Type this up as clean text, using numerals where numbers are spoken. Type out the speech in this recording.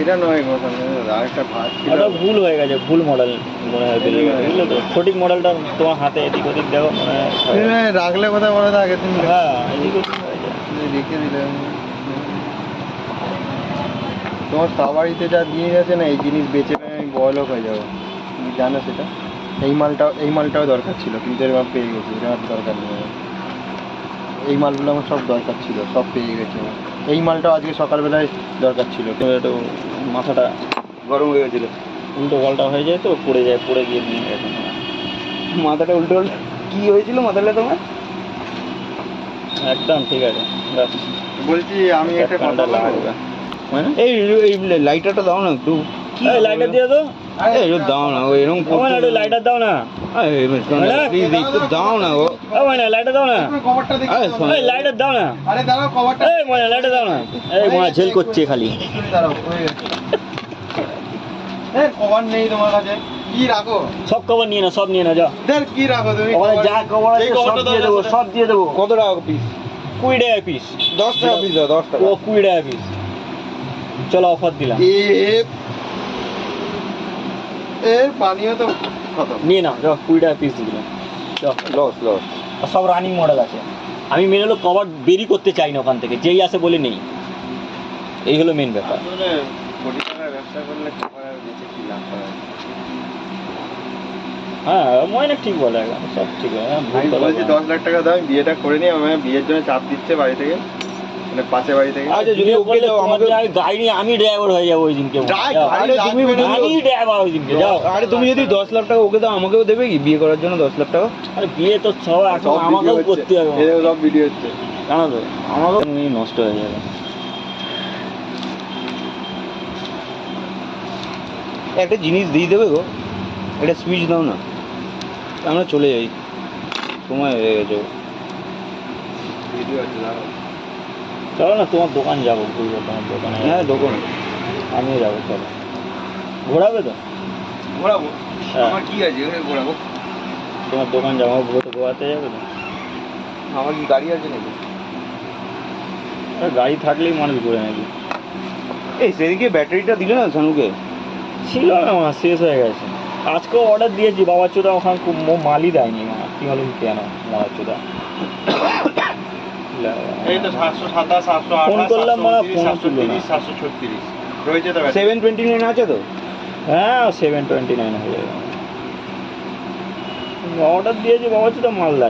এটা নয় গো, আরেকটা ভাত ছিল। ওটা ভুল হয়ে গেছে, ভুল মডেল মনে হয় বেরিয়ে গেছে, বুঝলে তো? সঠিক মডেলটা তোমার হাতে এদিক ওদিক দেখো মনে হয়। রাখলে কোথায় বলো তো আগের দিন? হ্যাঁ, এদিক ওদিক হয়ে যায়। রেখে দিলাম। তোমার সাবাড়িতে যা দিয়ে গেছে না, এই জিনিস বেচে আমি বড়লোক হয়ে যাবো, তুমি জানো সেটা। এই মালটাও দরকার ছিল, কিন্তু এরকম পেয়ে গেছি, এরকম আর দরকার নেই আমার। এই মালগুলো আমার সব দরকার ছিল, সব পেয়ে গেছি আমার। এই মালটাও আজকে সকালবেলায় দরকার ছিল, কিন্তু একটু মাথাটা গরম হয়ে গেছিলো। উল্টো পাল্টা হয়ে যায় তো, পড়ে যায়, পড়ে গিয়ে নিয়ে গেছে মাথাটা উল্টো উল্টো কী হয়েছিল মাথাটা তোমার? একদম ঠিক আছে। ব্যাস, বলছি আমি একটা কথা বলবো। এই এই লাইটারটা দাও না একটু। লাইটার দিয়ে দাও, এই দাও না, ওই এরকম একটু লাইটার দাও না, প্লিজ একটু দাও না গো। লাইটার দাও না, লাইটার দাও না, আরে দাঁড়াও, কভারটা লাইটার দাও না। এই ঝেল করছে খালি। দাঁড়াও, কভার নেই তোমার কাছে? কি রাখো? সব কভার নিয়ে না, সব নিয়ে না, যাও। কি রাখো তুমি? যা কভার আছে সব দিয়ে দেবো, সব দিয়ে দেবো। কত টাকা পিস? 20 টাকা পিস। 10 টাকা পিস দাও, 10 টাকা। ও 20 টাকা পিস। চলো অফার দিলাম। পানিও তো কত নিয়ে নাও, যাও, 20 টাকা পিস দিলাম। Loss loss. সব রানিং মডেল আছে। আমি মেন হলো কভার বেরি করতে চাই না ওখান থেকে, যেই আসে বলে নেই। এই হলো মেন ব্যাপার। কোটি টাকার ব্যবসা করলে কভার আর বেঁচে কি লাভ করা? হ্যাঁ, ময়না ঠিক বলে, এখন সব ঠিক হয়। আমি বলেছি 10 লাখ টাকা দাও, আমি বিয়েটা করে নিই। আমার বিয়ের জন্য চাপ দিচ্ছে বাড়ি থেকে, মানে পাশে বাড়ি থেকে। আচ্ছা, যদি ওকে দাও আমাকে, গাড়ি নিয়ে আমি ড্রাইভার হয়ে যাবো ওই দিনকে। আমি ড্রাইভার ওই দিনকে, যাও। আরে তুমি যদি 10 লাখ টাকা ওকে দাও, আমাকেও দেবে কি বিয়ে করার জন্য 10 লাখ টাকা? আরে বিয়ে তো সব এখন আমাকেও করতে হবে। সব ভিডিও হচ্ছে, জানো তো, আমাকেও নষ্ট হয়ে যাবে। একটা জিনিস দিয়ে দেবে গো, একটা সুইচ দাও না, আমরা চলে যাই, সময় হয়ে গেছে। চলো না, তোমার দোকান যাবো, ঘুরবো তোমার দোকানে। হ্যাঁ দোকান, আমিও যাবো, চলো। ঘোরাবে তো? ঘোরাবো, হ্যাঁ। আমার কি আছে ঘোরাবো? তোমার দোকান যাবো, ঘোরাতে যাবে তো? আমার কি গাড়ি আছে নাকি? গাড়ি থাকলেই মানুষ ঘুরে নাকি? এই সেদিকে ব্যাটারিটা দিলে না শানুকে? ছিল না, মা শেষ হয়ে গেছে। আজকেও অর্ডার দিয়েছি, বাবার চোদা ওখানে খুব মালই দেয়নি মা। কি হলো কেন বাবার চোদা? এই তো 727, 728, ফোন করলাম মা, ফোন তুললো না। 736 রয়েছে তো। 729 আছে তো? হ্যাঁ, 729 হয়ে যাবে। অর্ডার দিয়েছি, বাবার চোদা মাল দেয়।